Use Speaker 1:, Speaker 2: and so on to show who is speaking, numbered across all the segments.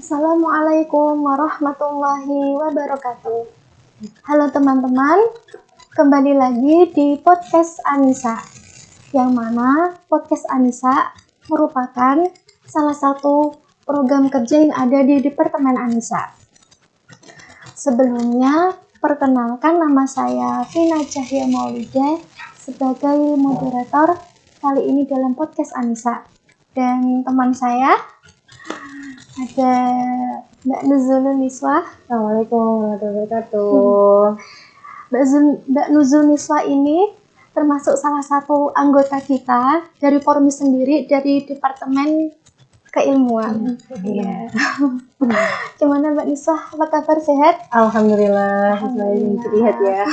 Speaker 1: Assalamualaikum warahmatullahi wabarakatuh. Halo teman-teman, kembali lagi di podcast Anissa. Yang mana podcast Anissa merupakan salah satu program kerja yang ada di Departemen Anissa. Sebelumnya, perkenalkan nama saya Vina Cahya Maulida sebagai moderator kali ini dalam podcast Anissa. Dan teman saya ada Mbak Nuzul Niswa.
Speaker 2: Assalamualaikum warahmatullahi wabarakatuh.
Speaker 1: Mbak Nuzul Niswa ini termasuk salah satu anggota kita dari Formis sendiri dari Departemen Keilmuan. Iya. Gimana Mbak Niswa? Apa kabar, sehat?
Speaker 2: Alhamdulillah, selain terlihat ya.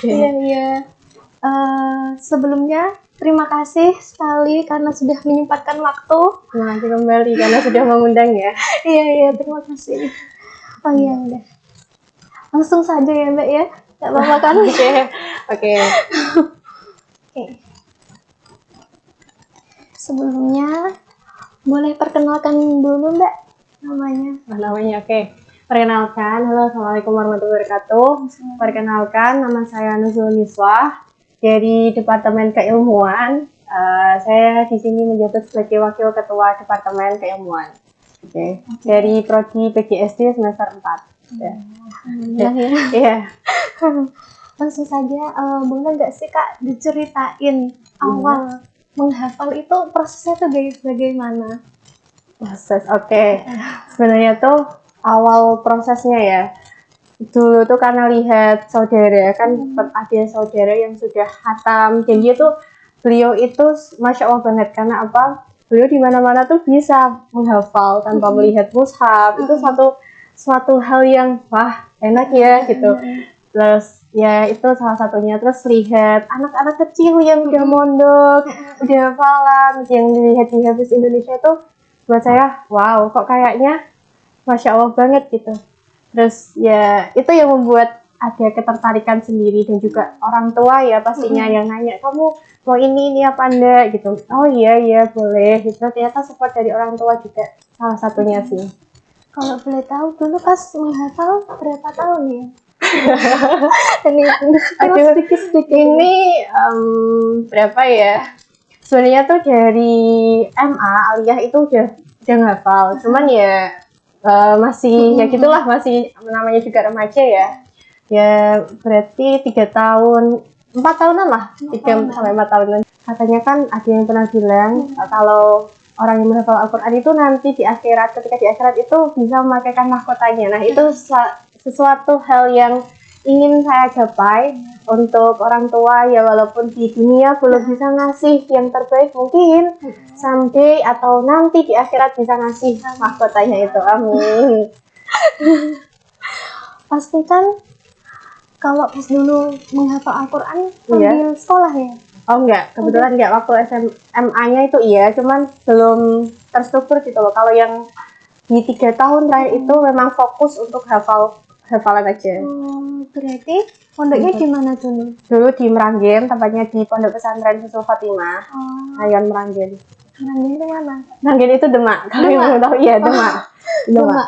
Speaker 1: Iya. Sebelumnya terima kasih sekali karena sudah menyempatkan waktu.
Speaker 2: Terima kasih kembali karena sudah mengundang ya.
Speaker 1: Iya, terima kasih. Oh iya, udah. Langsung saja ya Mbak ya. Gak apa-apa kan?
Speaker 2: Oke.
Speaker 1: Sebelumnya boleh perkenalkan dulu Mbak namanya.
Speaker 2: Oke. Perkenalkan, halo, assalamualaikum warahmatullahi wabarakatuh. Perkenalkan, nama saya Nuzul Niswa dari Departemen Keilmuan. Saya di sini menjabat sebagai Wakil Ketua Departemen Keilmuan. Oke. Dari Prodi PGSD semester 4. Ya. Iya.
Speaker 1: Langsung saja, boleh nggak sih Kak diceritain awal menghafal itu prosesnya tuh bagaimana?
Speaker 2: Proses, oke. Sebenarnya tuh awal prosesnya ya. Dulu tuh karena lihat saudara kan ada saudara yang sudah khatam, dan beliau itu masya Allah banget karena apa? Beliau di mana-mana tuh bisa menghafal tanpa melihat mushaf. Itu suatu hal yang wah enak ya gitu. Terus ya itu salah satunya. Terus lihat anak-anak kecil yang udah mondok, udah hafalan, yang dilihat di Hafiz Indonesia itu buat saya wow kok kayaknya masya Allah banget gitu. Terus ya itu yang membuat ada ketertarikan sendiri, dan juga orang tua ya pastinya yang nanya, kamu mau ini apa enggak gitu. Oh iya boleh gitu. Ternyata support dari orang tua juga salah satunya sih.
Speaker 1: Kalau boleh tahu dulu pas menghafal berapa tahun ya?
Speaker 2: sedikit ini berapa ya? Sebenarnya tuh dari MA aliyah itu udah ngafal, cuman ya masih ya gitulah, masih namanya juga remaja ya berarti 3 tahun 4 tahunan lah, 3 sampai 4 tahunan. Katanya kan ada yang pernah bilang kalau orang yang menghafal Al-Quran itu nanti di akhirat, ketika di akhirat itu bisa memakaikan mahkotanya. Nah itu sesuatu hal yang ingin saya capai untuk orang tua ya, walaupun di dunia belum bisa ngasih yang terbaik, mungkin someday atau nanti di akhirat bisa ngasih mahkotanya itu. Amin.
Speaker 1: Pasti kan kalau pas dulu menghafal Al-Quran sambil sekolah ya?
Speaker 2: Oh enggak, kebetulan enggak. Waktu SMA-nya itu iya, cuman belum terstruktur gitu loh. Kalau yang di 3 tahun terakhir itu memang fokus untuk hafalan aja.
Speaker 1: Berarti pondoknya di mana dulu?
Speaker 2: Dulu di Meranggen, tempatnya di Pondok Pesantren Susul Fatimah. Ayon Meranggen.
Speaker 1: Meranggen itu mana?
Speaker 2: Meranggen itu Demak. Kalau yang tahu iya Demak.
Speaker 1: Iya.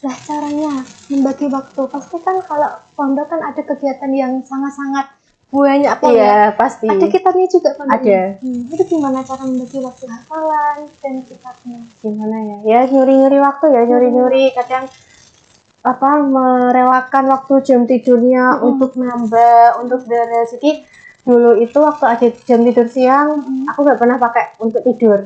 Speaker 1: Lah caranya membagi waktu, pasti kan kalau pondok kan ada kegiatan yang sangat-sangat banyak pondok.
Speaker 2: Iya pasti.
Speaker 1: Ada kitabnya juga pondoknya.
Speaker 2: Ada.
Speaker 1: Itu gimana cara membagi waktu hafalan dan kitabnya?
Speaker 2: Gimana ya? Ya nyuri-nyuri waktu ya, nyuri-nyuri. Kadang merelakan waktu jam tidurnya untuk nambah, untuk beres. Jadi dulu itu waktu ada jam tidur siang, aku nggak pernah pakai untuk tidur.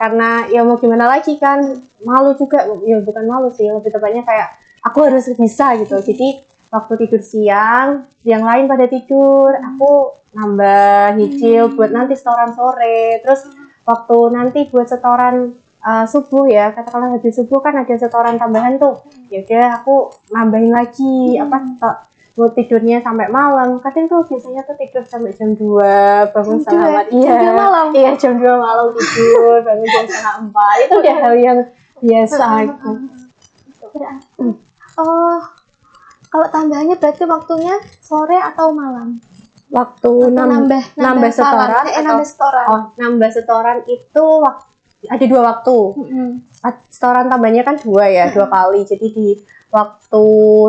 Speaker 2: Karena ya mau gimana lagi kan, malu juga. Ya bukan malu sih, lebih tepatnya kayak aku harus bisa gitu. Jadi waktu tidur siang, yang lain pada tidur, aku nambah hijil buat nanti setoran sore. Terus waktu nanti buat setoran subuh ya, katakanlah habis subuh kan ada setoran tambahan tuh. Ya udah aku nambahin lagi buat tidurnya sampai malam. Kadang tuh biasanya tuh tidur sampai jam 2, bangun setengah 4. Iya, jam 2 malam tidur, bangun jam setengah 4. Itu udah hal yang biasa.
Speaker 1: Oh, kalau tambahannya berarti waktunya sore atau malam?
Speaker 2: Waktu nambah setoran.
Speaker 1: Nambah setoran.
Speaker 2: Nambah setoran itu ada 2 waktu. Setoran tambahnya kan 2 ya, 2 kali. Jadi di waktu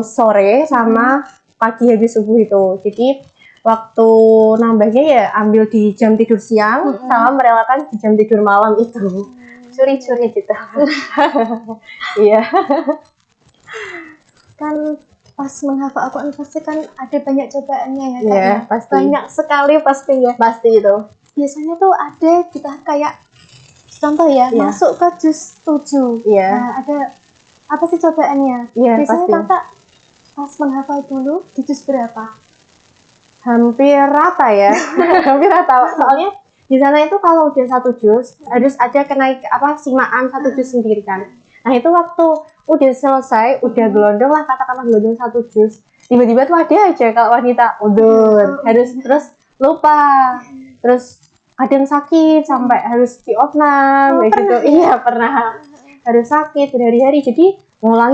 Speaker 2: sore sama pagi habis subuh itu. Jadi waktu nambahnya ya ambil di jam tidur siang sama merelakan di jam tidur malam itu. Curi-curi gitu. Iya.
Speaker 1: Kan pas menghafal Al-Quran pasti kan ada banyak cobaannya ya, Kak.
Speaker 2: Iya, pasti.
Speaker 1: Banyak sekali pasti ya.
Speaker 2: Pasti itu.
Speaker 1: Biasanya tuh ada kita kayak contoh ya,
Speaker 2: Iya.
Speaker 1: masuk ke juz 7.
Speaker 2: Iya.
Speaker 1: Nah, ada apa sih cobaannya?
Speaker 2: Iya,
Speaker 1: Biasanya
Speaker 2: pasti.
Speaker 1: Kakak pas menghafal dulu di juz berapa?
Speaker 2: Hampir rata ya. Hampir rata. Soalnya di sana itu kalau udah 1 juz harus ada simaan 1 juz sendiri kan. Nah, itu waktu udah selesai, udah gelondong lah, katakanlah gelondong 1 juz. Tiba-tiba tuh ada aja kalau wanita udah harus terus lupa. Terus kadang sakit sampai harus diopnam kayak gitu. Iya, pernah. Harus sakit berhari-hari. Jadi ngulang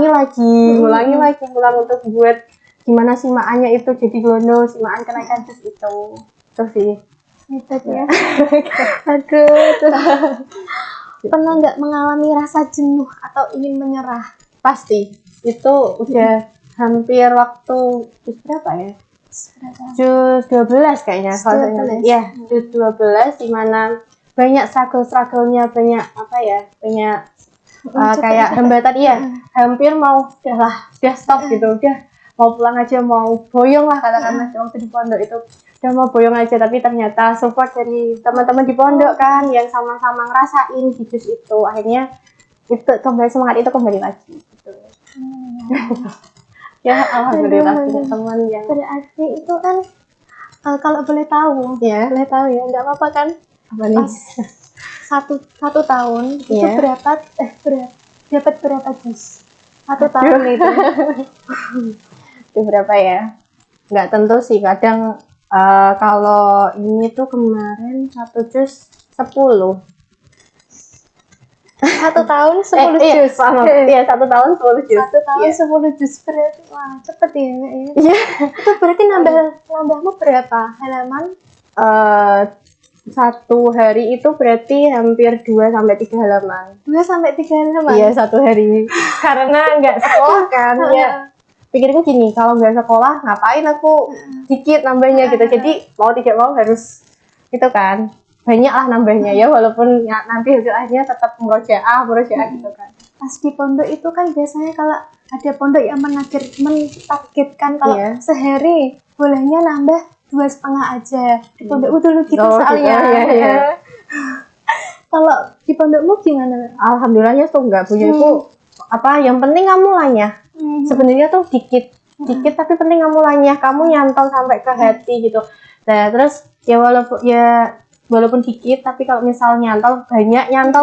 Speaker 2: untuk buat gimana simaannya itu jadi gelondong, simaan kenaikan juz itu. Terus sih.
Speaker 1: Hebat ya. Aduh. Pernah nggak mengalami rasa jenuh atau ingin menyerah?
Speaker 2: Pasti. Itu udah hampir waktu juz berapa ya? Juz 12 kayaknya.
Speaker 1: Juz 12.
Speaker 2: Iya, juz 12 di mana banyak struggle-nya, banyak banyak kayak hambatan, iya. Hampir mau udah stop gitu, udah mau pulang aja, mau boyong lah katakanlah waktu di pondok itu. Udah mau boyong aja, tapi ternyata support dari teman-teman di pondok kan yang sama-sama ngerasain di juz itu. Akhirnya itu semangat itu kembali lagi gitu. Ya, alhamdulillah punya teman yang
Speaker 1: berarti itu kan kalau boleh tahu ya, nggak apa-apa kan?
Speaker 2: apa nih?
Speaker 1: Satu tahun itu
Speaker 2: Iya.
Speaker 1: dapat berapa juz? 1 tahun itu.
Speaker 2: Itu berapa ya? Nggak tentu sih, kadang kalau ini tuh kemarin 1 juz 10.
Speaker 1: 1 tahun 10 juz.
Speaker 2: Iya, 1 tahun 10 juz.
Speaker 1: 1 tahun
Speaker 2: Iya.
Speaker 1: 10 juz berarti wah cepet ya.
Speaker 2: Iya.
Speaker 1: Itu berarti nambahmu berapa halaman?
Speaker 2: 1 hari itu berarti hampir 2 sampai 3 halaman.
Speaker 1: 2 sampai 3 halaman.
Speaker 2: Iya, 1 hari. Karena nggak sekolah kan. Ya. Pikirku gini, kalau nggak sekolah ngapain aku dikit nambahnya gitu. Jadi mau tidak mau harus itu kan. Banyak lah nambahnya ya, walaupun nanti hasil akhirnya tetap murojaah gitu kan.
Speaker 1: Pas di pondok itu kan biasanya kalau ada pondok yang mentargetkan kalau sehari bolehnya nambah 2,5 aja. Di pondokku dulu gitu soalnya.
Speaker 2: Gitu, ya.
Speaker 1: Kalau di pondokmu gimana?
Speaker 2: Alhamdulillahnya tuh nggak punya itu yang penting kamu lanyah. Sebenarnya tuh dikit tapi penting kamu lanyah, kamu nyantol sampai ke hati gitu. Nah, terus ya walaupun dikit, tapi kalau misal nyantol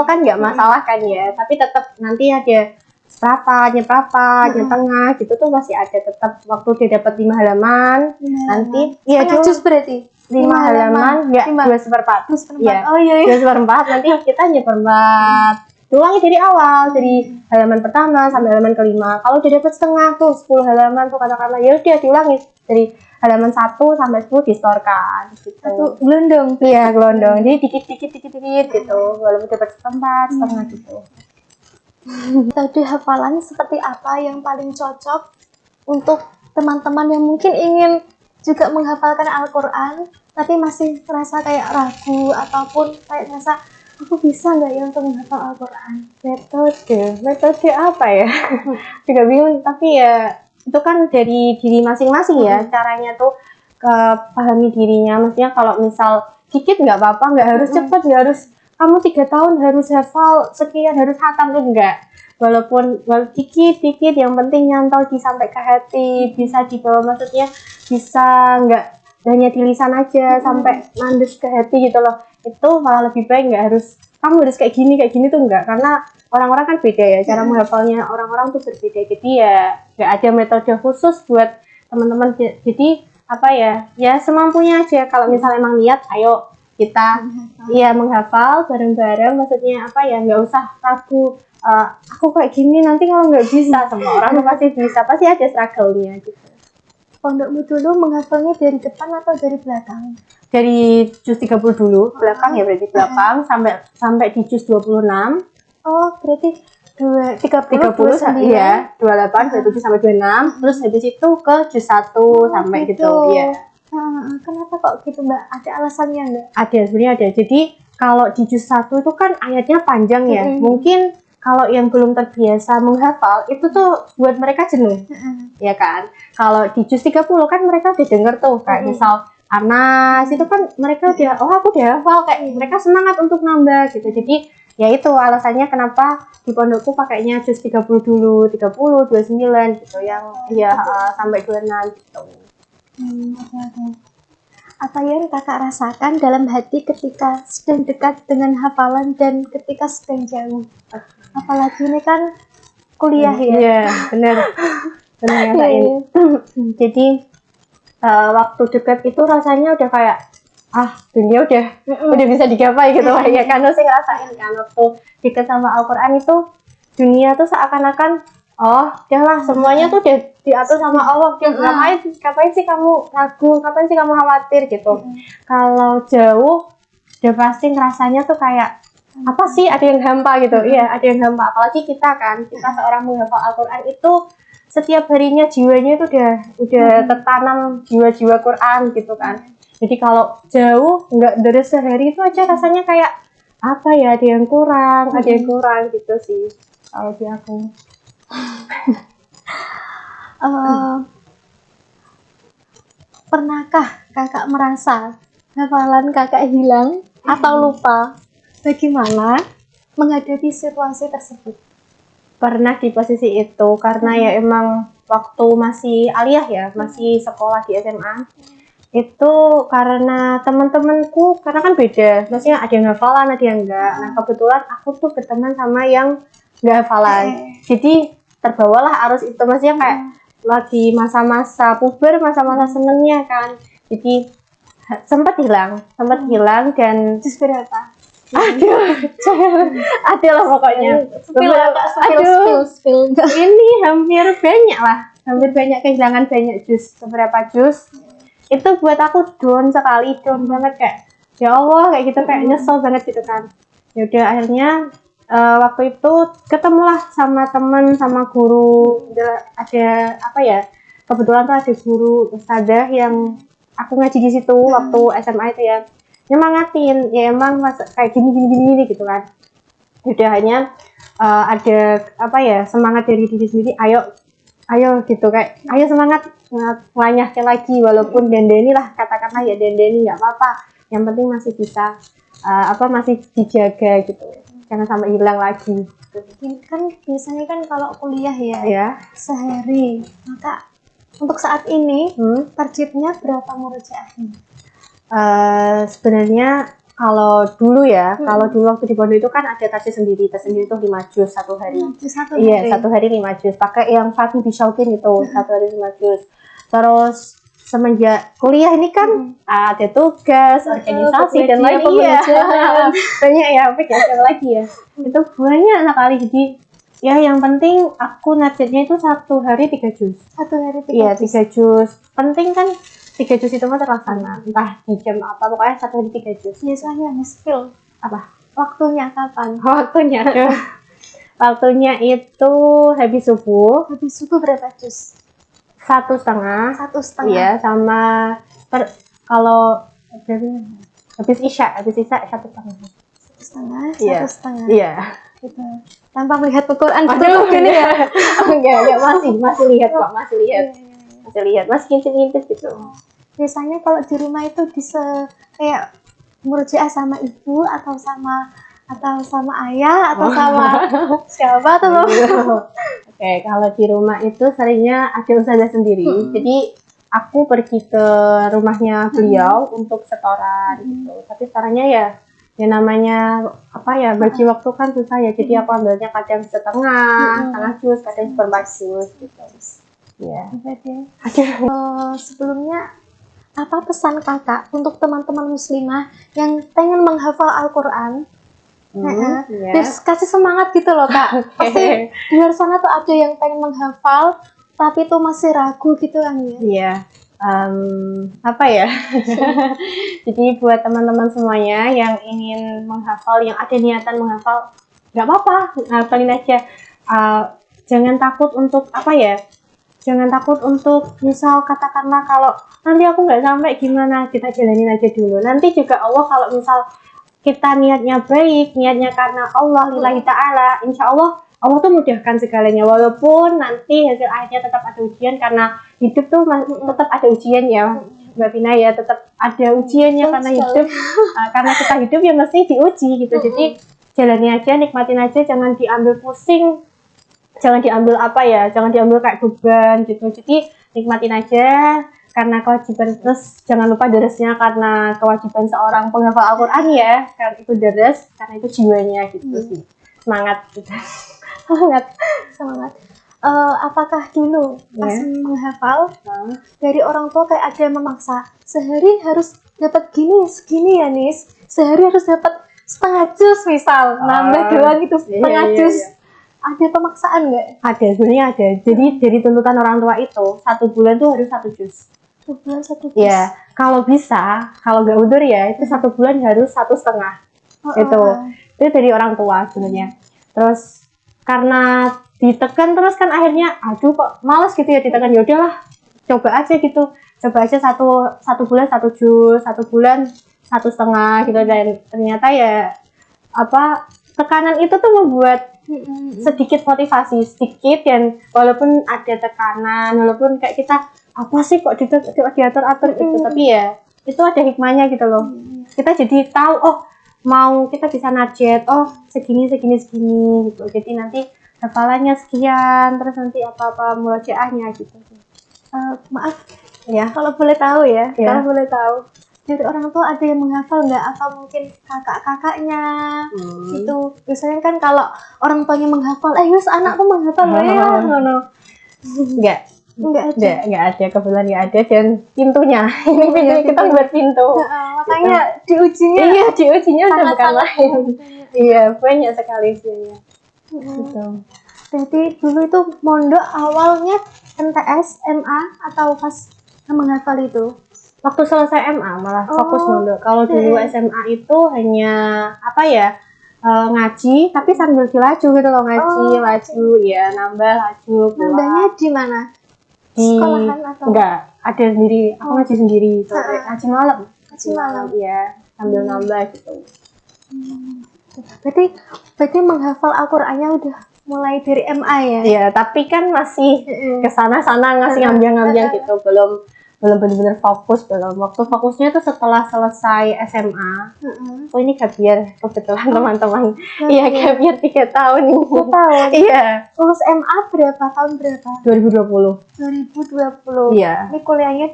Speaker 2: kan nggak masalah kan ya. Tapi tetap nanti ada berapa, tengah gitu tuh masih ada tetap waktu dia dapat 5 halaman. Nanti
Speaker 1: ya juz berarti
Speaker 2: 5 halaman nggak 2/4.
Speaker 1: Oh iya.
Speaker 2: 2/4 nanti kita seperempat. Ulangi dari awal, dari halaman pertama sampai halaman kelima. Kalau udah dapat setengah tuh 10 halaman tuh katakanlah ya udah diulangi dari halaman 1 sampai 10 distorkan gitu.
Speaker 1: Satu gelondong.
Speaker 2: Iya, gelondong. Jadi dikit gitu. Walaupun dapat setengah gitu.
Speaker 1: Tadi hafalan seperti apa yang paling cocok untuk teman-teman yang mungkin ingin juga menghafalkan Al-Quran tapi masih terasa kayak ragu ataupun kayak terasa aku bisa nggak ya untuk menghafal Al-Quran?
Speaker 2: Metode apa ya? Juga bingung, tapi ya itu kan dari diri masing-masing ya. Caranya tuh pahami dirinya. Maksudnya kalau misal dikit nggak apa-apa, nggak harus cepat, nggak harus kamu 3 tahun harus hafal sekian, harus khatam tuh enggak. Walaupun dikit yang penting nyantol sampai ke hati, bisa dibawa, maksudnya bisa nggak hanya di lisan aja sampai mandus ke hati gitu loh. Itu malah lebih baik, nggak harus kamu harus kayak gini tuh enggak, karena orang-orang kan beda ya, cara menghafalnya orang-orang tuh berbeda. Jadi ya nggak ada metode khusus buat teman-teman. Jadi ya semampunya aja. Kalau misalnya emang niat, ayo kita menghafal bareng-bareng. Maksudnya nggak usah ragu, aku kayak gini nanti kalau nggak bisa. Semua orang tuh pasti bisa, pasti ada struggle-nya gitu.
Speaker 1: Pondokmu dulu menghafalnya dari depan atau dari belakang?
Speaker 2: dari juz 30 dulu, belakang ya berarti belakang sampai di juz 26.
Speaker 1: Oh, berarti 30,
Speaker 2: 30 iya, 28, 27 sampai 26, terus habis itu ke juz 1 sampai gitu. Iya.
Speaker 1: Kenapa kok gitu, Mbak? Ada alasannya enggak?
Speaker 2: Ada, sebenarnya ada. Jadi kalau di juz 1 itu kan ayatnya panjang ya. Mungkin kalau yang belum terbiasa menghafal itu tuh buat mereka jenuh. Ya kan? Kalau di juz 30 kan mereka udah denger tuh kayak misal Anas itu kan mereka udah aku udah hafal, kayak mereka semangat untuk nambah gitu. Jadi ya itu alasannya kenapa di pondokku pakainya juz 30 dulu, 30, 29 gitu yang sampai 26 gitu.
Speaker 1: Okay. Apa yang kakak rasakan dalam hati ketika sedang dekat dengan hafalan dan ketika sedang jauh? Apalagi ini kan kuliah ya?
Speaker 2: Iya, benar. Benar ngerasain. Jadi waktu dekat itu rasanya udah kayak dunia udah bisa digapai gitu lah ya kan. Sih ngerasain kan waktu dekat sama Al-Quran itu dunia tuh seakan-akan udahlah semuanya tuh udah diatur sama Allah. Ngapain sih kamu ragu, ngapain sih kamu khawatir gitu. Kalau jauh udah pasti ngerasanya tuh kayak apa sih, ada yang hampa gitu. Iya, ada yang hampa, apalagi kita seorang menghafal Al-Quran itu setiap harinya jiwanya itu udah tertanam jiwa-jiwa Quran gitu kan. Jadi kalau jauh nggak dari sehari itu aja rasanya kayak apa ya, ada yang kurang gitu sih kalau di aku.
Speaker 1: Pernahkah kakak merasa hafalan kakak hilang atau lupa? Bagaimana menghadapi situasi tersebut?
Speaker 2: Pernah di posisi itu karena ya emang waktu masih aliyah ya, masih sekolah di SMA itu karena teman-temanku karena kan beda, maksudnya ada yang hafalan ada yang enggak. Nah kebetulan aku tuh berteman sama yang enggak hafalan, jadi terbawalah arus itu, maksudnya kayak lagi masa-masa puber, masa-masa senengnya kan, jadi sempat hilang dan
Speaker 1: juz berapa?
Speaker 2: Ada lah pokoknya.
Speaker 1: Spill.
Speaker 2: Ini hampir banyak kehilangan banyak juz, beberapa juz. Itu buat aku down banget, kayak ya Allah kayak gitu, kayak nyesel banget gitu kan. Ya udah akhirnya waktu itu ketemulah sama temen, sama guru. Ada apa ya? Kebetulan tuh ada guru ustadzah yang aku ngaji di situ waktu SMA itu ya. Nyemangatin ya emang kayak gini gitu kan. Udah hanya ada apa ya, semangat dari diri sendiri, ayo gitu, kayak ayo semangat nganyahke lagi, walaupun dendeni lah, katakanlah ya dendeni nggak apa-apa, yang penting masih bisa masih dijaga gitu, jangan sampai hilang lagi.
Speaker 1: Kan biasanya kan kalau kuliah ya sehari, maka untuk saat ini targetnya berapa murojaahnya?
Speaker 2: Sebenarnya kalau dulu waktu di pondok itu kan ada target sendiri tuh 5 juz satu hari. Iya, satu hari 5 juz. Pakai yang Fatih Bisyaukin itu, satu hari 5 juz. Terus semenjak kuliah ini kan ada tugas, organisasi dan lagi ya. Banyak ya, lagi ya. Itu banyak sekali, jadi ya yang penting aku targetnya itu satu hari 3 juz. Iya, 3 juz. Penting kan 3 juz itu mah terlaksana, entah di jam apa, pokoknya satu hari 3 juz.
Speaker 1: Biasanya spill
Speaker 2: apa?
Speaker 1: Waktunya kapan?
Speaker 2: Waktunya itu habis subuh.
Speaker 1: Habis subuh berapa juz?
Speaker 2: 1,5. Iya, sama kalau habis isya 1,5.
Speaker 1: 1,5.
Speaker 2: Iya.
Speaker 1: Gitu. Tanpa melihat Al-Quran
Speaker 2: gini ya. Enggak, masih lihat kok, masih lihat, masih ngintip gitu.
Speaker 1: Biasanya kalau di rumah itu bisa kayak murojaah sama ibu atau sama ayah atau sama siapa tuh?
Speaker 2: Oke, kalau di rumah itu seringnya ada ustazah sendiri. Jadi aku pergi ke rumahnya beliau untuk setoran gitu. Tapi setorannya ya namanya bagi waktu kan susah ya. Jadi aku ambilnya kadang setengah juz, kadang seperempat juz gitu. Ya.
Speaker 1: Sebelumnya apa pesan kakak untuk teman-teman muslimah yang pengen menghafal Al-Quran? Terus kasih semangat gitu loh kak. Pasti di luar sana tuh ada yang pengen menghafal tapi tuh masih ragu gitu kan ya.
Speaker 2: Iya. apa ya? Jadi buat teman-teman semuanya yang ingin menghafal, yang ada niatan menghafal, nggak apa-apa, ngafalin aja. Jangan takut untuk apa ya? Jangan takut untuk misal katakanlah kalau nanti aku nggak sampai gimana, kita jalanin aja dulu. Nanti juga Allah kalau misal kita niatnya baik, niatnya karena Allah, lillahi ta'ala, insya Allah Allah tuh mudahkan segalanya, walaupun nanti hasil akhirnya tetap ada ujian, karena hidup tuh tetap ada ujian ya Mbak Vina ya, tetap ada ujiannya karena hidup, karena kita hidup ya mesti diuji gitu. Jadi jalani aja, nikmatin aja, jangan diambil pusing, jangan diambil apa ya, jangan diambil kayak beban gitu. Jadi nikmatin aja karena kewajiban, terus jangan lupa deresnya karena kewajiban seorang penghafal Al-Quran ya, karena itu deres, karena itu jiwanya gitu sih. Semangat gitu.
Speaker 1: Semangat. Apakah dulu pas menghafal dari orang tua kayak ada yang memaksa, sehari harus dapat gini segini ya Nis, sehari harus dapat setengah jus misal, nambah doang itu setengah jus. Ada pemaksaan nggak?
Speaker 2: Ada, sebenarnya ada. Jadi dari tuntutan orang tua itu 1 bulan tuh harus 1 jus.
Speaker 1: 1 bulan 1 jus.
Speaker 2: Ya, kalau bisa, kalau nggak udur ya itu 1 bulan harus 1,5. Itu dari orang tua sebenarnya. Terus karena ditekan terus kan akhirnya aduh kok malas gitu ya ditekan, ya udahlah coba aja gitu, coba aja satu bulan 1 jus, 1 bulan 1,5 gitu, dan ternyata ya apa, tekanan itu tuh membuat sedikit motivasi sedikit, dan walaupun ada tekanan, walaupun kayak kita apa sih kok diatur-atur gitu, tapi ya itu ada hikmahnya gitu loh. Kita jadi tahu oh mau kita bisa narget, oh segini gitu, jadi nanti hafalannya sekian, terus nanti apa-apa murojaahnya gitu.
Speaker 1: Maaf ya kalau boleh tahu kalau boleh tahu dari orang tua ada yang menghafal nggak, atau mungkin kakak-kakaknya gitu. Biasanya kan kalau orang tuanya menghafal, yus anakku menghafal ya,
Speaker 2: Enggak ada, kebetulan nggak ada, dan pintunya ini pintu kita buat pintu.
Speaker 1: Makanya diujinya.
Speaker 2: Iya, diujinya udah bukan main. Iya, banyak sekali sih. Gitu.
Speaker 1: Jadi dulu itu mondok awalnya MTS, MA atau pas menghafal itu?
Speaker 2: Waktu selesai MA malah fokus mondok. Kalau dulu SMA itu hanya apa ya, ngaji, tapi sambil dilaju gitu loh, ngaji, laju, ya nambah, laju.
Speaker 1: Nambahnya di mana?
Speaker 2: Di
Speaker 1: sekolahan atau?
Speaker 2: Enggak, ada sendiri. Aku ngaji sendiri. Ngaji malam.
Speaker 1: Ngaji malam.
Speaker 2: Iya, sambil nambah gitu.
Speaker 1: Berarti menghafal Al-Qur'annya udah mulai dari MA ya?
Speaker 2: Iya, tapi kan masih kesana-sana ngasih ngambil gitu, belum benar-benar fokus belum. Waktu fokusnya tuh setelah selesai SMA. Oh ini gabiar kebetulan teman-teman. Iya, gabiar 3 tahun nih.
Speaker 1: 3 tahun?
Speaker 2: Iya.
Speaker 1: Lulus MA tahun berapa?
Speaker 2: 2020. Iya.
Speaker 1: Ini kuliahnya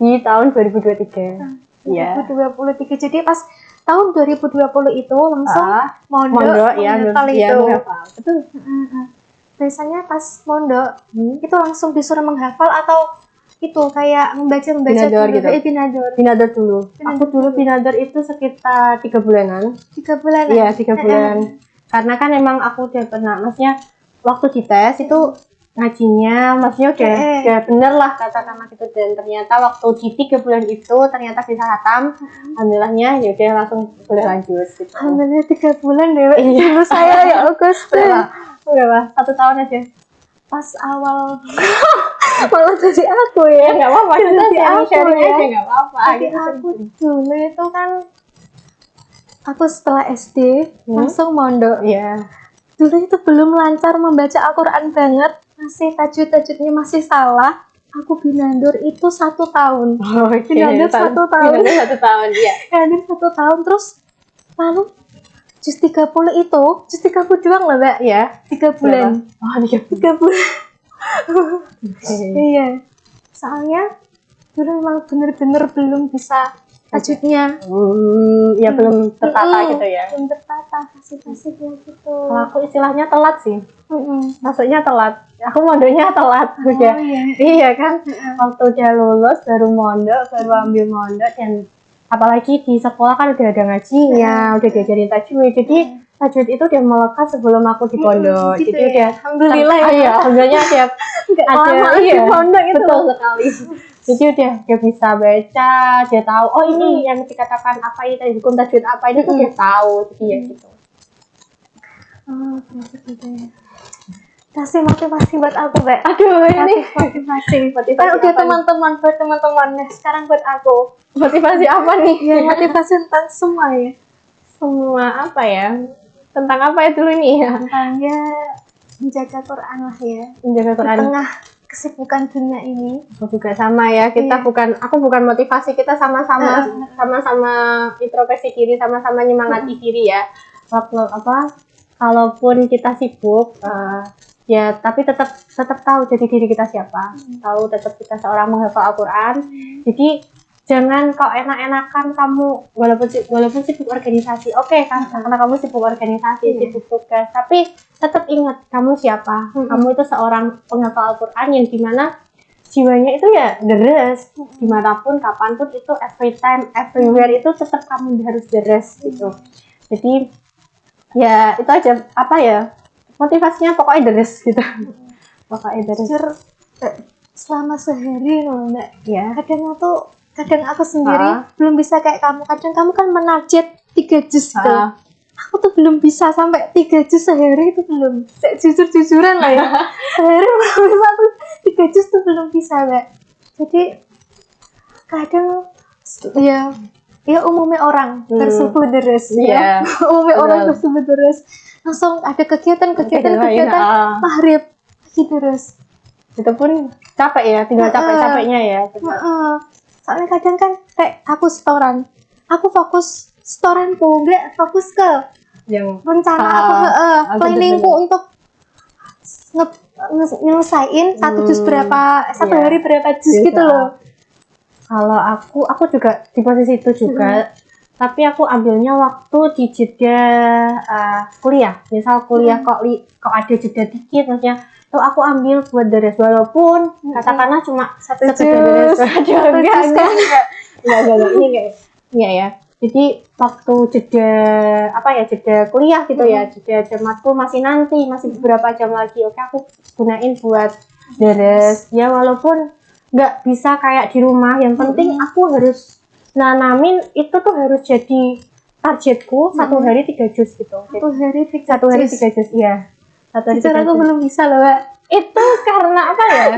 Speaker 2: di tahun 2023. Iya.
Speaker 1: 2023. Jadi pas tahun 2020 itu langsung mondok
Speaker 2: ya,
Speaker 1: itu.
Speaker 2: Betul.
Speaker 1: Biasanya pas mondok itu langsung disuruh menghafal atau itu kayak membaca
Speaker 2: binador
Speaker 1: dulu,
Speaker 2: gitu. Binador dulu. Aku dulu binador itu sekitar 3 bulanan.
Speaker 1: 3 bulan?
Speaker 2: Iya, 3 bulan. Karena kan emang aku udah pernah, maksudnya waktu dites itu ngajinya, maksudnya udah bener lah katakanlah gitu, dan ternyata waktu di 3 bulan itu ternyata bisa hatam. Alhamdulillahnya ya udah langsung boleh lanjut gitu.
Speaker 1: Alhamdulillah 3 bulan deh. Dulu saya ya August.
Speaker 2: Berapa? 1 tahun aja.
Speaker 1: Pas awal malah jadi aku ya,
Speaker 2: nggak apa-apa,
Speaker 1: jadi aku ya,
Speaker 2: nggak apa-apa.
Speaker 1: Jadi aku dulu itu kan aku setelah SD langsung mondok
Speaker 2: ya.
Speaker 1: Dulu itu belum lancar membaca Al-Quran banget, masih tajwid-tajwidnya masih salah. Aku binandur itu 1 tahun. Binandur 1 tahun.
Speaker 2: Binandur 1 tahun, iya.
Speaker 1: Binandur 1 tahun, terus lalu jus 30 itu, jus 30 doang loh Mbak ya, 3 bulan.
Speaker 2: Oh, 3
Speaker 1: bulan. Iya. Soalnya dulu memang bener-bener belum bisa tajwidnya.
Speaker 2: Ya belum tertata gitu ya.
Speaker 1: Belum tertata fasih-fasihnya gitu.
Speaker 2: Kalau aku istilahnya telat sih. Maksudnya telat. Aku mondoknya telat udah. Iya kan. Waktu udah lulus baru mondok, baru ambil mondok, dan apalagi di sekolah kan udah ada ngajinya, udah diajarin tajwid. Jadi tajwid itu udah melekat sebelum aku di pondok.
Speaker 1: Gitu
Speaker 2: jadi
Speaker 1: ya?
Speaker 2: udah alhamdulillah ya. Alhamdulillah ada
Speaker 1: di pondok itu.
Speaker 2: Betul sekali. Jadi dia bisa baca, dia tahu oh ini yang dikatakan apa ini tadi hukum tajwid apa ini tuh dia tahu, jadi ya gitu.
Speaker 1: Oh, berarti gitu ya. Kasih motivasi buat aku, Mbak.
Speaker 2: Aduh, ini
Speaker 1: Motivasi.
Speaker 2: motivasi
Speaker 1: Udah
Speaker 2: apa nih?
Speaker 1: teman-teman, buat teman-teman. Nah, sekarang buat aku.
Speaker 2: Motivasi apa nih?
Speaker 1: Ya, motivasi tentang semua ya.
Speaker 2: Semua apa ya? Tentang apa ya dulu nih ya?
Speaker 1: Tentang ya menjaga Quran lah ya.
Speaker 2: Menjaga
Speaker 1: Di
Speaker 2: Quran.
Speaker 1: tengah kesibukan dunia ini.
Speaker 2: Aku juga sama ya. Kita aku bukan motivasi, kita sama-sama introspeksi diri, sama-sama nyemangati diri ya. Waktu kalaupun kita sibuk ya tapi tetap tahu jadi diri kita siapa. Tahu tetap kita seorang menghafal Al-Qur'an. Jadi jangan kok enak-enakan kamu walaupun sibuk organisasi. Oke kan karena kamu sibuk organisasi, sibuk tugas, tapi tetap ingat kamu siapa. Kamu itu seorang penghafal Al-Qur'an yang dimana jiwanya itu ya deres, dimanapun kapanpun itu every time everywhere itu tetap kamu harus deres gitu. Jadi ya itu aja motivasinya pokoknya deres gitu. Pokoknya deres.
Speaker 1: Jujur, selama sehari loh Mbak.
Speaker 2: Ya.
Speaker 1: Kadang aku sendiri belum bisa kayak kamu. Kadang kamu kan menajat 3 juz gitu. Aku tuh belum bisa sampai 3 juz sehari itu belum. Jujur-jujuran lah ya. Sehari belum bisa tuh 3 juz tuh belum bisa Mbak. Jadi kadang ya umumnya orang bersubuh deres ya. Umumnya orang bersubuh deres. Langsung ada kegiatan maghrib gitu terus.
Speaker 2: Itu pun capek ya, tinggal capek-capeknya ya.
Speaker 1: Soalnya kadang kan kayak aku setoran. Aku fokus setoranku, enggak fokus ke
Speaker 2: yang
Speaker 1: rencana aku planningku untuk nyelesain satu juz berapa, satu hari berapa juz gitu loh.
Speaker 2: Kalau aku juga di posisi itu juga. Tapi aku ambilnya waktu di jeda kuliah. Misal kuliah kok ada jeda dikit, maksudnya tuh aku ambil buat deres walaupun katakanlah cuma satu deres. Enggak. Ini ya. Jadi waktu jeda kuliah gitu ya, jeda matkul masih beberapa jam lagi. Oke, aku gunain buat deres. Ya walaupun nggak bisa kayak di rumah, yang penting aku harus nanamin itu tuh harus jadi targetku 1 hari 3 juz gitu.
Speaker 1: 1 hari 3
Speaker 2: juz, iya. 1 hari 3 juz.
Speaker 1: Aku belum bisa loh, Mbak.
Speaker 2: Itu karena apa ya?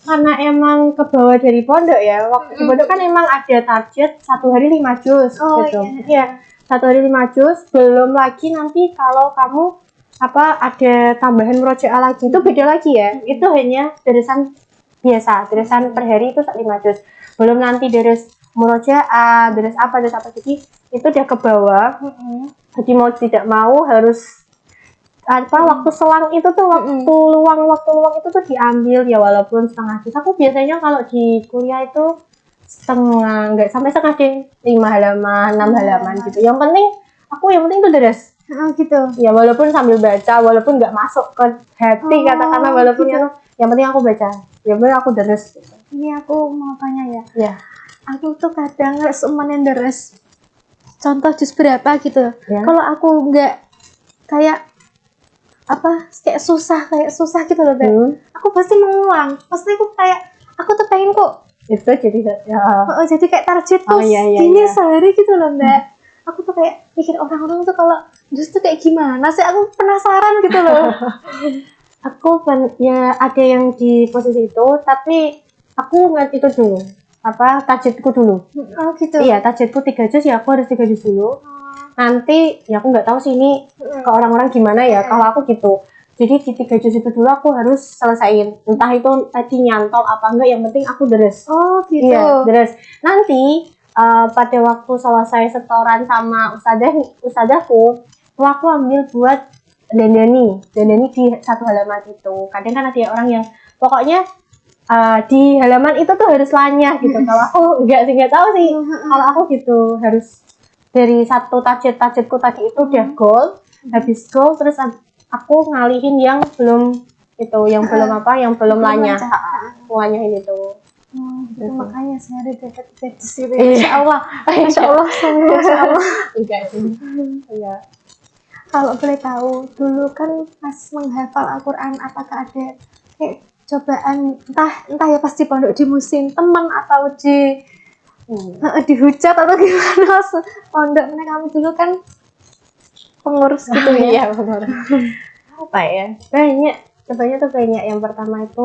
Speaker 2: Karena emang ke bawah dari pondok ya. Waktu di pondok kan emang ada target 1 hari 5 juz gitu. Iya. 1 hari 5 juz, belum lagi nanti kalau kamu ada tambahan murojaah lagi itu beda lagi ya. Itu hanya deresan biasa, deresan per hari itu 5 juz. Belum nanti deres murojaah, deres apa, jadi itu udah ke bawah. Jadi mau tidak mau harus waktu selang itu tuh waktu luang itu tuh diambil ya walaupun setengah juz. Aku biasanya kalau di kuliah itu nggak sampai setengah deh, 5 halaman 6 halaman gitu. Yang penting itu deres
Speaker 1: gitu
Speaker 2: ya, walaupun sambil baca, walaupun nggak masuk ke hati katakanlah, walaupun gitu. Yang penting aku baca, yang penting aku deres gitu.
Speaker 1: Ini aku mau tanya ya.
Speaker 2: Ya.
Speaker 1: Aku tuh kadang resumen deres contoh juz berapa gitu.
Speaker 2: Ya.
Speaker 1: Kalau aku nggak kayak susah gitu loh, Mbak. Aku pasti mengulang. Pasti aku tuh pengen kok
Speaker 2: itu jadi
Speaker 1: jadi kayak targetku gini sehari gitu loh, Mbak. Aku tuh kayak mikir orang-orang tuh kalau juz tuh kayak gimana sih, aku penasaran gitu loh.
Speaker 2: Aku ya ada yang di posisi itu, tapi aku nggak itu dulu. Targetku dulu.
Speaker 1: Oh gitu.
Speaker 2: Iya, targetku 3 juz ya, aku harus 3 juz dulu. Nanti ya aku nggak tahu sih ini ke orang-orang gimana ya. Kalau aku gitu. Jadi di 3 juz itu dulu aku harus selesaiin. Entah itu tadi nyantol apa enggak, yang penting aku deres.
Speaker 1: Oh gitu.
Speaker 2: Iya, deres. Nanti pada waktu selesai setoran sama ustadzahku, aku ambil buat dandani di 1 halaman itu. Kadang kan ada orang yang pokoknya di halaman itu tuh harus lanyah gitu. Kalau aku nggak tahu sih. Kalau aku gitu harus dari satu targetku tadi itu udah goal, habis goal terus aku ngalihin yang belum itu, yang belum lanyah. Lanyahin itu.
Speaker 1: Gitu. Makanya sehari dapat 3 juz itu. Insya Allah.
Speaker 2: Enggak sih. Iya.
Speaker 1: Kalau boleh tahu, dulu kan pas menghafal Al-Quran apakah ada kayak cobaan entah ya pas di pondok di musim teman atau dihujat atau gimana pondok kamu dulu kan pengurus gitu ya.
Speaker 2: Iya benar. Apa ya, banyak, contohnya tuh banyak. Yang pertama itu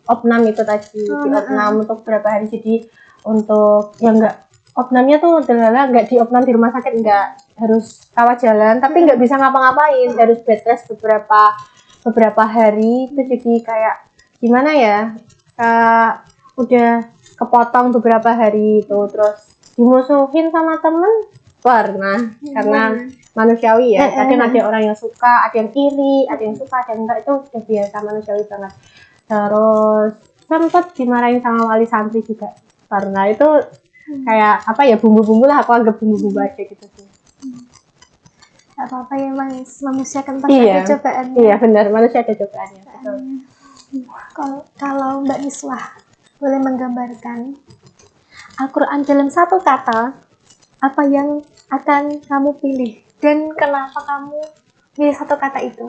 Speaker 2: opnam itu tadi, di opnam untuk berapa hari. Jadi untuk yang enggak opnamnya tuh adalah nggak di opnam di rumah sakit, nggak harus kawat jalan, tapi nggak bisa ngapa-ngapain, harus bed rest beberapa hari. Itu jadi kayak gimana ya, udah kepotong beberapa hari itu, terus dimusuhin sama temen karena manusiawi ya. Kadang ada orang yang suka, ada yang iri, ada yang suka, ada yang enggak, itu udah biasa, manusiawi banget. Terus sempat dimarahin sama wali santri juga, karena itu kayak apa ya, bumbu-bumbu lah, aku anggap bumbu-bumbu aja gitu sih.
Speaker 1: Gak apa-apa ya, manusia kan pasti ada cobaannya.
Speaker 2: Iya benar, manusia ada cobaannya. Betul.
Speaker 1: Kalau Mbak Miswah boleh menggambarkan Al-Quran dalam satu kata, apa yang akan kamu pilih dan kenapa kamu pilih satu kata itu?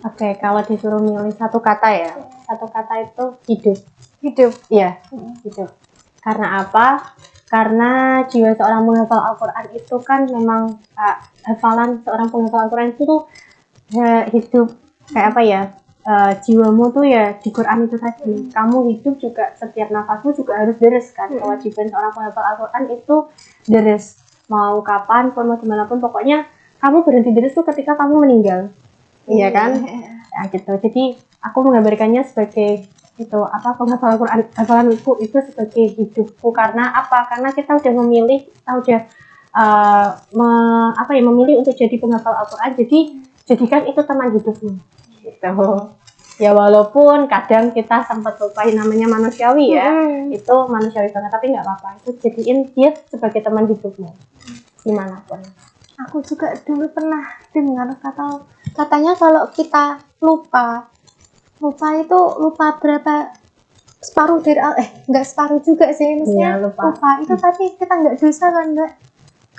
Speaker 2: Oke, kalau disuruh milih satu kata ya, satu kata itu hidup.
Speaker 1: Hidup.
Speaker 2: Iya, hidup. Karena apa? Karena jiwa seorang penghafal Al-Quran itu kan memang hafalan seorang penghafal Al-Quran itu tuh hidup kayak apa ya, jiwamu tuh ya di Quran itu tadi. Kamu hidup juga, setiap nafasmu juga harus deres kan. Kewajiban seorang penghafal Al-Quran itu deres, mau kapan pun, mau dimanapun, pokoknya kamu berhenti deres tuh ketika kamu meninggal. Iya kan? Ya gitu. Jadi aku menggambarkannya sebagai itu, apa, penghafal Al-Quran, hafalanku itu sebagai hidupku. Karena apa? Karena kita udah memilih, kita udah memilih untuk jadi penghafal Al-Quran. Jadi jadikan itu teman hidupmu gitu. Ya walaupun kadang kita sempat lupain, namanya manusiawi ya, itu manusiawi banget, tapi nggak apa-apa, itu jadiin dia sebagai teman hidupmu dimanapun.
Speaker 1: Aku juga dulu pernah dengar katanya kalau kita lupa itu lupa berapa, separuh dari nggak separuh juga sih, maksudnya lupa itu tapi kita nggak dosa kan Mbak?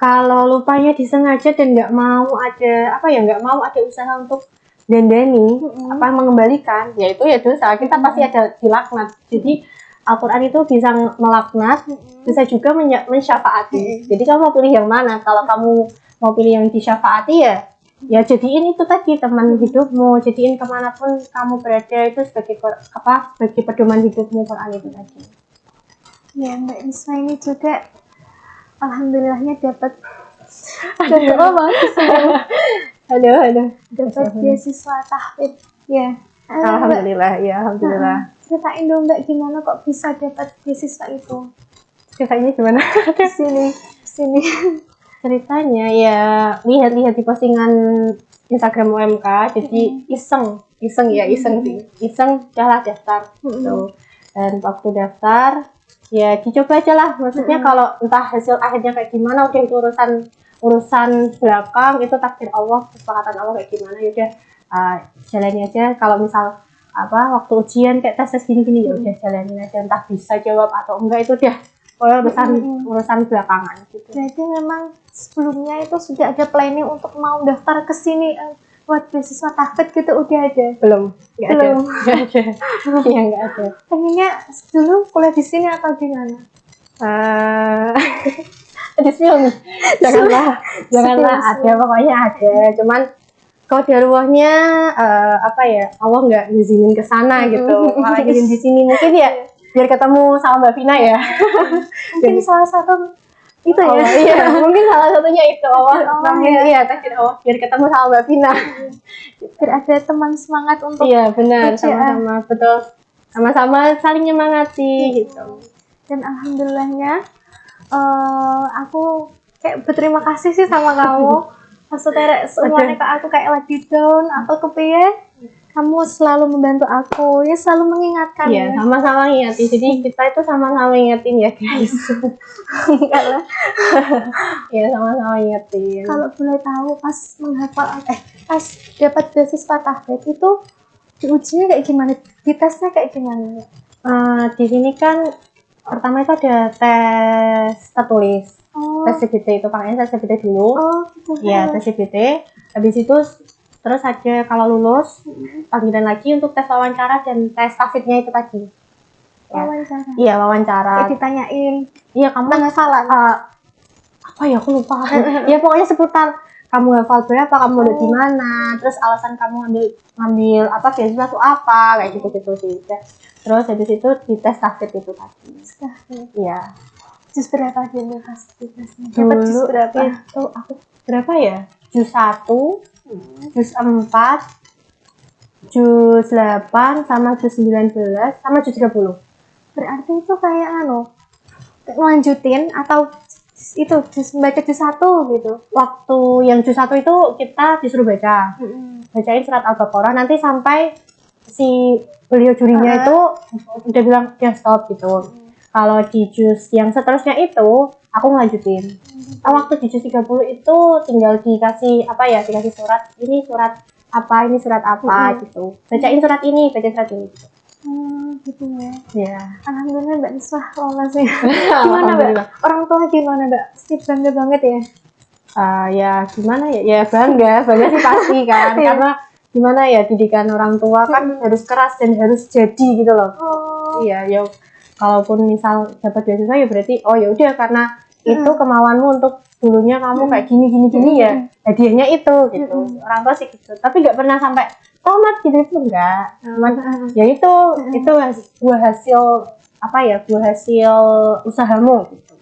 Speaker 2: Kalau lupanya disengaja dan nggak mau ada usaha untuk dandani, mengembalikan, ya itu ya dosa, kita pasti ada dilaknat. Jadi Al-Quran itu bisa melaknat, bisa juga mensyafaati. Jadi kamu mau pilih yang mana? Kalau kamu mau pilih yang disyafaati, ya jadiin itu tadi teman hidupmu, jadiin kemanapun kamu berada itu sebagai pedoman hidupmu, Quran itu tadi.
Speaker 1: Ya Mbak Niswa ini juga alhamdulillahnya dapat dapat beasiswa tahfidz ya.
Speaker 2: Alhamdulillah, ya alhamdulillah.
Speaker 1: Ceritain dong Mbak, gimana kok bisa dapat beasiswa itu?
Speaker 2: Ceritanya gimana?
Speaker 1: Sini.
Speaker 2: Ceritanya ya lihat-lihat di postingan Instagram UMK, jadi iseng jalan daftar gitu. Dan waktu daftar ya dicoba aja lah, maksudnya kalau entah hasil akhirnya kayak gimana udah itu urusan belakang, itu takdir Allah, kesepakatan Allah kayak gimana, ya udah jalani aja. Kalau misal waktu ujian kayak tes gini ya udah jalanin aja, entah bisa jawab atau enggak itu udah urusan belakangan gitu.
Speaker 1: Berarti memang sebelumnya itu sudah ada planning untuk mau daftar ke sini buat beasiswa tahfidz gitu, udah ada?
Speaker 2: Belum. Iya, nggak ada.
Speaker 1: Pengennya dulu kuliah di sini atau di mana?
Speaker 2: Di sini janganlah ada, pokoknya ada, cuman kalau daruahnya Allah nggak ngizinin ke sana gitu, malah izin di sini, mungkin ya biar ketemu sama Mbak Vina ya.
Speaker 1: Mungkin salah satu itu ya.
Speaker 2: Iya, mungkin salah satunya itu takdir Allah biar ketemu sama Mbak Vina.
Speaker 1: Biar ada teman semangat untuk
Speaker 2: benar, sama-sama, betul, sama-sama saling nyemangati gitu.
Speaker 1: Dan alhamdulillahnya aku kayak berterima kasih sih sama kamu. Maksudnya semuanya ke aku kayak lagi down atau kepiye, kamu selalu membantu aku, ya selalu mengingatkan.
Speaker 2: Iya, sama-sama ingatin. Jadi kita itu sama-sama ingetin ya guys. Iya, sama-sama ingetin.
Speaker 1: Kalau boleh tahu pas pas dapat beasiswa tahfidz itu diujinya kayak gimana? Ditesnya kayak gimana?
Speaker 2: Di sini kan pertama itu ada tes tertulis. Tes CBT itu pakainya tes CBT dulu.
Speaker 1: Gitu.
Speaker 2: Iya, tes CBT. Habis itu Terus ada kalau lulus panggilan lagi untuk tes wawancara dan tes tafidnya itu tadi. Ya.
Speaker 1: Wawancara.
Speaker 2: Iya, wawancara.
Speaker 1: Kayak ditanyain
Speaker 2: Iya, kamu
Speaker 1: penghafalan.
Speaker 2: Apa ya, aku lupa. Ya pokoknya seputar kamu hafal berapa, kamu udah di mana, terus alasan kamu ngambil apa beasiswa tuh apa, kayak gitu-gitu sih. Terus habis itu dites tafid itu tadi. Iya.
Speaker 1: Jus berapa dulu pas ditesnya? Dapat
Speaker 2: Dulu
Speaker 1: jus berapa?
Speaker 2: itu aku berapa ya? Jus 1, jus 4, jus 8, sama jus 19, sama jus 30.
Speaker 1: Berarti itu kayak ngelanjutin atau itu jus baca jus 1 gitu.
Speaker 2: Waktu yang jus 1 itu kita disuruh baca. Bacain surat Al-Baqarah, nanti sampai si beliau jurinya itu udah bilang ya stop gitu. Kalau di jus yang seterusnya itu aku ngelanjutin. Waktu di jus 30 itu tinggal dikasih dikasih surat, ini surat apa, ini surat apa gitu. Bacain surat ini, baca surat ini gitu.
Speaker 1: Gitu ya.
Speaker 2: Ya.
Speaker 1: Alhamdulillah Mbak Niswah lolos ya. Gimana Mbak? Orang tua gimana Mbak? Pasti bangga banget ya.
Speaker 2: Ya gimana ya? Ya bangga sih pasti kan. Karena gimana ya, didikan orang tua kan harus keras dan harus jadi gitu loh. Iya, ya kalaupun misal dapat beasiswa ya berarti ya udah karena itu kemauanmu untuk dulunya kamu kayak gini ya, hadiahnya itu gitu. Orang tua sih gitu. Tapi nggak pernah sampai tamat gitu, itu enggak. Cuman ya itu buah hasil buah hasil usahamu gitu.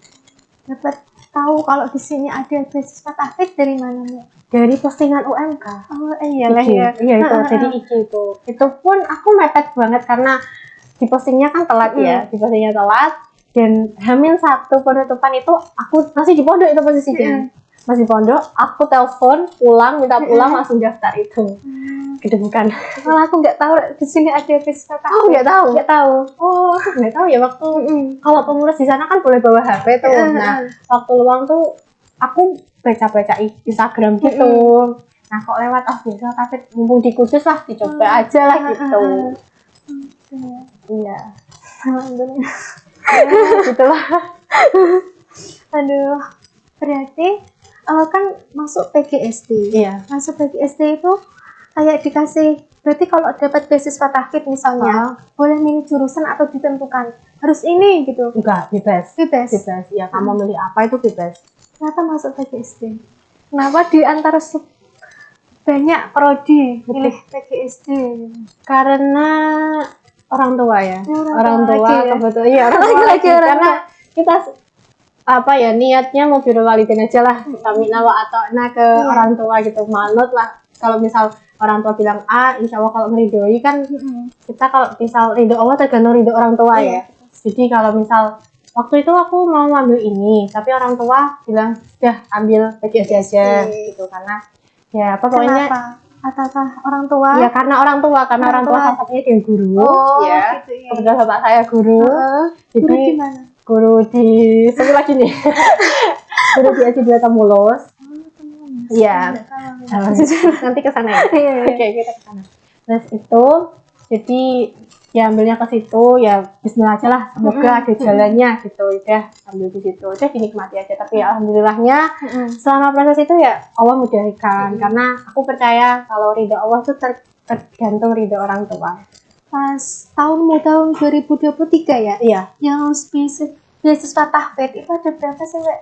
Speaker 1: Dapat tahu kalau di sini ada beasiswa tafid dari mana Mbak?
Speaker 2: Dari postingan UMK.
Speaker 1: Oh iya lah ya.
Speaker 2: Iya itu jadi IG itu. Itu pun aku mepet banget karena di postingnya kan telat ya. Di postingnya telat dan H-1 penutupan itu aku masih di pondok itu posisinya. Masih pondok, aku telepon minta pulang langsung daftar itu. Kedemukan.
Speaker 1: Kalau aku nggak tahu di sini ada beasiswa tafid.
Speaker 2: Oh, nggak tahu.
Speaker 1: Nggak tahu.
Speaker 2: Oh, nggak tahu ya waktu kalau pengurus di sana kan boleh bawa HP tuh. Nah, waktu luang tuh aku baca Instagram gitu. Nah, kok lewat beasiswa tafid mumpung di Kudus lah, dicoba aja lah gitu. Iya.
Speaker 1: Alhamdulillah.
Speaker 2: Gitulah.
Speaker 1: Aduh, berarti kan masuk PGSD.
Speaker 2: Iya.
Speaker 1: Masuk PGSD itu kayak dikasih, berarti kalau dapat beasiswa tafid misalnya, boleh milih jurusan atau ditentukan harus ini gitu.
Speaker 2: Enggak, bebas.
Speaker 1: Bebas.
Speaker 2: Ya, kamu milih apa itu bebas.
Speaker 1: Kenapa masuk PGSD? Kenapa di antara banyak prodi milih PGSD?
Speaker 2: Karena orang tua ya. Orang tua
Speaker 1: ya?
Speaker 2: kebetulan iya, orang tua lagi. Karena kita niatnya mau birrul walidain aja lah. Sami'na wa ata'na ke orang tua gitu, manut lah. Kalau misal orang tua bilang A, insya Allah kalau meridoi kan kita kalau misal ridho Allah tergantung ridho orang tua ya. Jadi kalau misal waktu itu aku mau ambil ini, tapi orang tua bilang sudah ambil PGSD aja gitu karena ya pokoknya.
Speaker 1: Kenapa? Apakah orang tua?
Speaker 2: Ya karena orang tua salah satunya dia guru. Ya.
Speaker 1: Gitu ya.
Speaker 2: Kebetulan bapak saya guru. Jadi
Speaker 1: Guru di mana?
Speaker 2: Guru di sebut lagi nih. Guru di SD 2 Tamulus. Iya. Nanti ke sana ya. Oke, kita ke sana. Terus itu jadi ya ambilnya ke situ ya bismillah aja lah, semoga ada jalannya gitu. Udah ambil di situ. Udah dinikmati aja, tapi alhamdulillahnya selama proses itu ya Allah mudahkan karena aku percaya kalau ridho Allah itu tergantung ridho orang tua.
Speaker 1: Pas tahun 2023 ya?
Speaker 2: Iya.
Speaker 1: Yang beasiswa tahfidz itu ada berapa sih Mbak?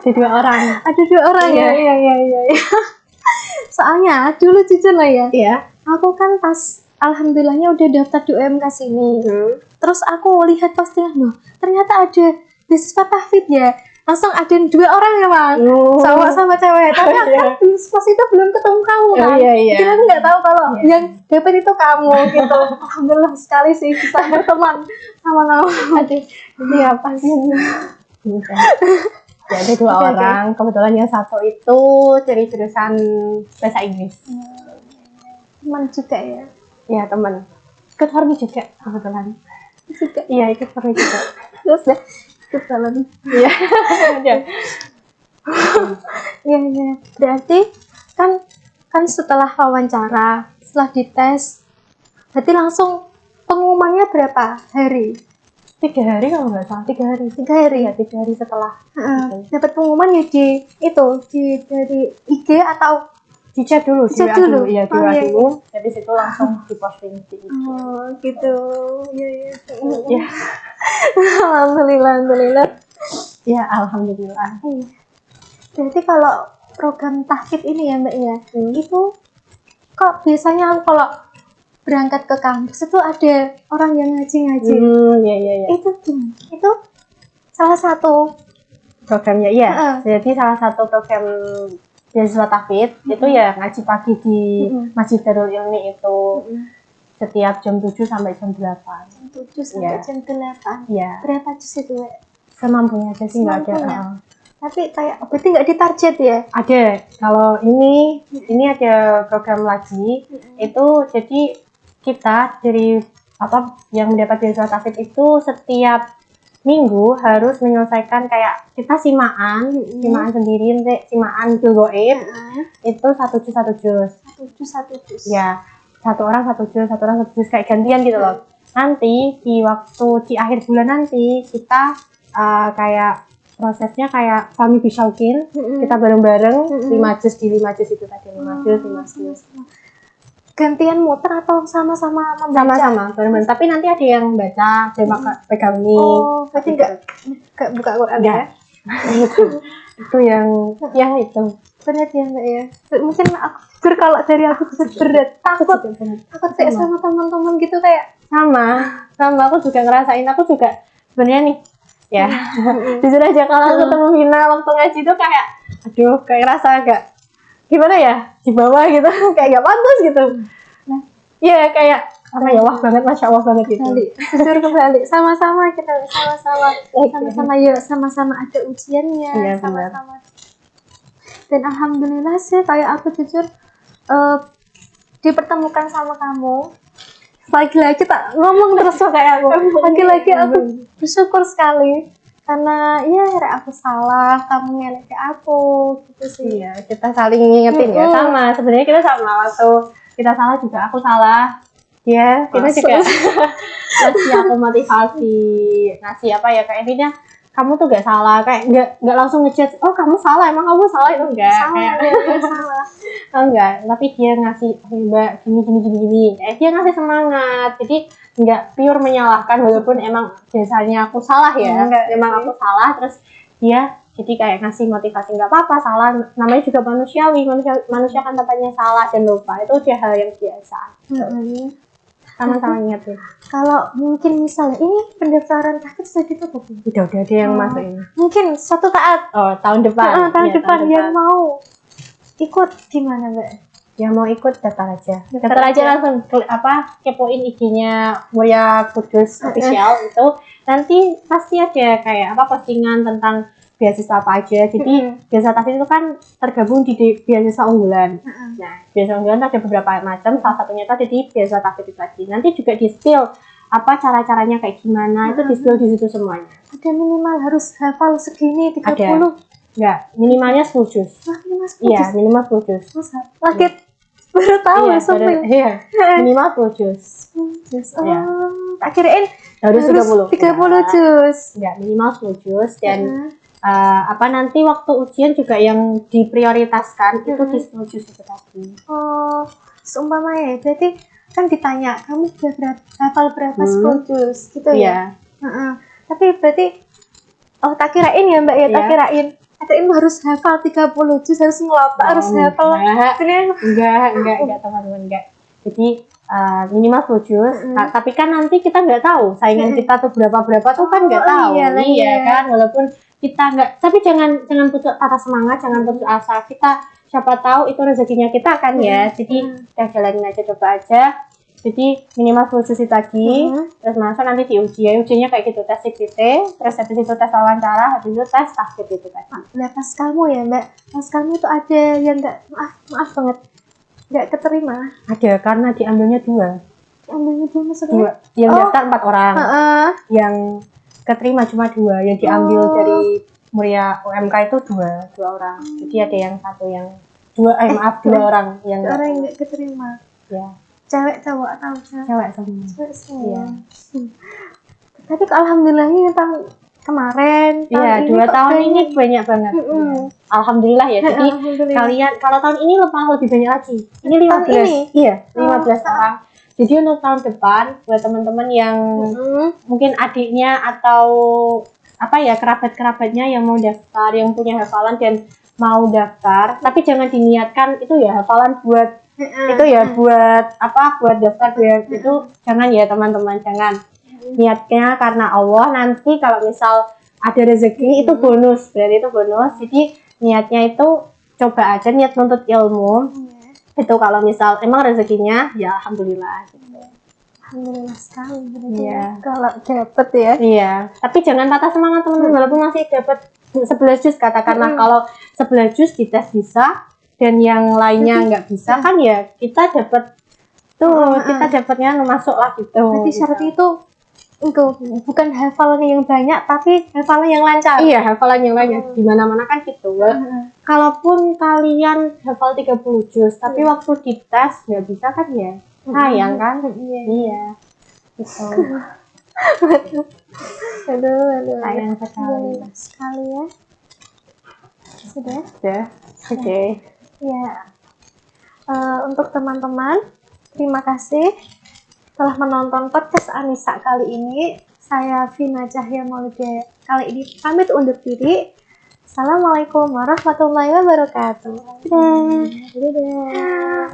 Speaker 2: Ada 2 orang.
Speaker 1: Ada 2 orang ya? Iya. Soalnya dulu jujur lah ya.
Speaker 2: Iya.
Speaker 1: Aku kan pas alhamdulillahnya udah daftar di UMK sini. Terus aku lihat postingan loh, ternyata ada beasiswa tahfidz ya. Langsung ada 2 orang ya Bang, cowok sama cewek. Tapi aku kan pas itu belum ketemu kamu kan. Jadi aku nggak tahu kalau yang dapat itu kamu gitu. Alhamdulillah sekali sih bisa berteman sama kamu.
Speaker 2: Iya pasti. Ya ada 2 orang. Kebetulan yang satu itu dari jurusan bahasa Inggris.
Speaker 1: Teman juga ya?
Speaker 2: Iya teman. Ikut Hormi juga kebetulan.
Speaker 1: Juga.
Speaker 2: Iya ikut Hormi juga.
Speaker 1: Terus deh ikut jalan.
Speaker 2: Iya.
Speaker 1: Iya. Berarti kan setelah wawancara, setelah dites, berarti langsung pengumumannya berapa hari?
Speaker 2: 3 hari kalau nggak salah, 3 hari.
Speaker 1: 3 hari.
Speaker 2: Ya, 3 hari setelah
Speaker 1: Dapat pengumuman ya di itu dari IG atau
Speaker 2: di chat dulu,
Speaker 1: Di chat dulu?
Speaker 2: Iya, di
Speaker 1: Oh,
Speaker 2: WA
Speaker 1: iya.
Speaker 2: dulu. Habis itu langsung diposting di IG.
Speaker 1: oh gitu. Iya.
Speaker 2: Ya,
Speaker 1: Alhamdulillah.
Speaker 2: ya alhamdulillah.
Speaker 1: Iya. Berarti kalau program tahfidz ini ya Mbak ya, itu kok biasanya kalau berangkat ke kampus itu ada orang yang ngaji-ngaji.
Speaker 2: Iya.
Speaker 1: Itu gimana? Itu salah satu
Speaker 2: Programnya iya.
Speaker 1: Heeh.
Speaker 2: Jadi salah satu program beasiswa tahfidz itu ya ngaji pagi di Masjid Darul Ilmi itu setiap jam 7 sampai jam 8.
Speaker 1: jam 7 sampai
Speaker 2: Iya.
Speaker 1: jam 8.
Speaker 2: Iya.
Speaker 1: Berapa juz itu, Mbak?
Speaker 2: Semampunya aja sih, nggak ada.
Speaker 1: Semampunya. Tapi kayak berarti nggak ditarget ya?
Speaker 2: Ada. Kalau ini ada program lagi. Itu jadi kita dari yang mendapat beasiswa tahfidz itu setiap minggu harus menyelesaikan kayak kita simaan sendiri, simaan Goib itu satu juz.
Speaker 1: Satu juz.
Speaker 2: Ya, satu orang satu juz kayak gantian gitu loh. Nanti di akhir bulan nanti kita kayak prosesnya kayak kami bisaukin, kita bareng-bareng 5 juz di 5 juz itu tadi 5 juz.
Speaker 1: Gantian muter atau sama-sama membaca?
Speaker 2: Sama-sama bareng-bareng. Tapi nanti ada yang baca, ada pegang nih.
Speaker 1: Oh, berarti nggak buka Quran ya?
Speaker 2: Itu yang itu.
Speaker 1: Berat ya Mbak ya. Mungkin aku kalau dari aku berat, takut kayak sama teman-teman gitu kayak
Speaker 2: sama aku juga ngerasain. Aku juga sebenarnya nih ya jujur aja kalau ketemu Vina waktu ngaji itu kayak aduh kayak ngerasa agak gimana ya di bawah gitu kayak gak pantas gitu. Nah iya kayak apa ya, wah banget, masya Allah banget gitu.
Speaker 1: Jujur kembali sama-sama kita sama-sama ada ujiannya,
Speaker 2: iya,
Speaker 1: sama-sama. Dan alhamdulillah sih kayak aku jujur dipertemukan sama kamu. Lagi-lagi tak ngomong terus kayak aku. Lagi-lagi aku bersyukur sekali karena ya aku salah, kamu ngelek aku gitu sih.
Speaker 2: Iya, kita saling ngingetin ya. Sama sebenarnya kita sama, waktu kita salah juga aku salah. Ya, kita juga ngasih aku motivasi, ngasih apa ya kayak intinya kamu tuh gak salah, kayak nggak langsung ngejudge, oh kamu salah, emang kamu salah, itu enggak.
Speaker 1: Salah.
Speaker 2: Oh enggak, tapi dia ngasih Mbak gini. Dia ngasih semangat. Jadi enggak pure menyalahkan walaupun emang biasanya aku salah ya. Emang aku salah, terus dia jadi kayak ngasih motivasi, enggak apa-apa salah, namanya juga manusiawi. Manusia kan tempatnya salah dan lupa. Itu udah hal yang biasa. Sama-sama ingat ya.
Speaker 1: Kalau mungkin misalnya ini pendaftaran tahfidz sudah ditutup.
Speaker 2: Udah ada yang masuk ini.
Speaker 1: Mungkin suatu saat
Speaker 2: tahun depan.
Speaker 1: tahun depan yang mau ikut gimana Mbak?
Speaker 2: Yang mau ikut daftar aja langsung kepoin IG-nya Mulia Kudus official itu nanti pasti ada kayak postingan tentang beasiswa apa aja. Jadi beasiswa tahfidz itu kan tergabung di beasiswa unggulan. Nah, beasiswa unggulan ada beberapa macam, salah satunya itu ada di beasiswa tahfidz tadi. Nanti juga di spill cara-caranya kayak gimana, itu di spill di situ semuanya.
Speaker 1: Ada minimal harus hafal segini 30.
Speaker 2: Enggak, minimalnya 10 juz. Iya, minimal 10 juz.
Speaker 1: Lagi baru tahu
Speaker 2: iya, minimal 10 juz.
Speaker 1: Tak kirain
Speaker 2: harus 30
Speaker 1: juz.
Speaker 2: Enggak, minimal 10 juz dan nanti waktu ujian juga yang diprioritaskan itu di 10 juz itu tadi.
Speaker 1: Oh, seumpamanya berarti kan ditanya kamu sudah hafal berapa 10 juz gitu ya? Tapi berarti tak kirain ya Mbak ya, tak kirain harus hafal 30 juz, harus ngelotok, harus hafal.
Speaker 2: Enggak teman-teman, enggak. Jadi minimal 10 juz, tapi kan nanti kita nggak tahu saingan kita tuh berapa tuh kan nggak tahu. Iya kan, walaupun kita nggak, tapi jangan putus asa semangat, jangan putus asa. Kita siapa tahu itu rezekinya kita kan ya. Jadi kita jalanin aja, coba aja. Jadi minimal 10 juz tadi, terus masuk nanti diuji ya. Ujinya kayak gitu, tes CPT, terus habis itu tes wawancara, habis itu tes tahfidz itu tadi.
Speaker 1: Nah, pas kamu ya Mbak, pas kamu itu ada yang nggak, maaf banget, nggak keterima.
Speaker 2: Ada, karena diambilnya 2.
Speaker 1: Diambilnya 2 maksudnya?
Speaker 2: 2. Yang daftar 4 orang. Yang keterima cuma 2. Yang diambil dari Mulia UMK itu 2 orang. Jadi ada yang 2 orang yang
Speaker 1: nggak keterima.
Speaker 2: Ya.
Speaker 1: Cewek cowok atau
Speaker 2: cewek semua.
Speaker 1: Cewek semua. Iya. Tapi alhamdulillahnya tahun kemarin,
Speaker 2: Iya,
Speaker 1: tahun
Speaker 2: 2
Speaker 1: kok
Speaker 2: tahun
Speaker 1: banyak.
Speaker 2: ini banyak banget.
Speaker 1: Mm-mm.
Speaker 2: Alhamdulillah ya. Jadi
Speaker 1: Alhamdulillah.
Speaker 2: kalian kalau tahun ini malah lebih banyak lagi. Ini
Speaker 1: Tahun
Speaker 2: 15.
Speaker 1: ini?
Speaker 2: Iya,
Speaker 1: Oh,
Speaker 2: 15 orang. Jadi untuk tahun depan buat teman-teman yang mungkin adiknya atau apa ya kerabat-kerabatnya yang mau daftar, yang punya hafalan dan mau daftar, tapi jangan diniatkan itu ya hafalan buat itu ya buat apa buat daftar biar itu jangan ya teman-teman, jangan. Niatnya karena Allah, nanti kalau misal ada rezeki itu bonus, berarti itu bonus. Jadi niatnya itu coba aja niat nuntut ilmu. Itu kalau misal emang rezekinya ya alhamdulillah gitu.
Speaker 1: Alhamdulillah sekali berarti
Speaker 2: Iya.
Speaker 1: ya. Kalau dapet ya.
Speaker 2: Iya, tapi jangan patah semangat teman-teman walaupun masih dapat 11 juz katakanlah kalau 11 juz dites bisa dan yang lainnya nggak bisa kan ya kita dapat tuh kita dapatnya masuk lah gitu.
Speaker 1: Berarti syarat itu bukan hafalan yang banyak tapi hafalan yang lancar.
Speaker 2: Iya, hafalan yang banyak di mana-mana kan gitu. Kalaupun kalian hafal 30 juz tapi waktu dites nggak bisa kan ya sayang kan? Iya. Gitu.
Speaker 1: Aduh.
Speaker 2: Sayang sekali.
Speaker 1: Sekali ya. Sudah.
Speaker 2: Sudah. Oke.
Speaker 1: Ya. Untuk teman-teman, terima kasih telah menonton podcast Anissa kali ini. Saya Vina Cahya Maulida kali ini pamit undur diri. Assalamualaikum warahmatullahi wabarakatuh. Dadah.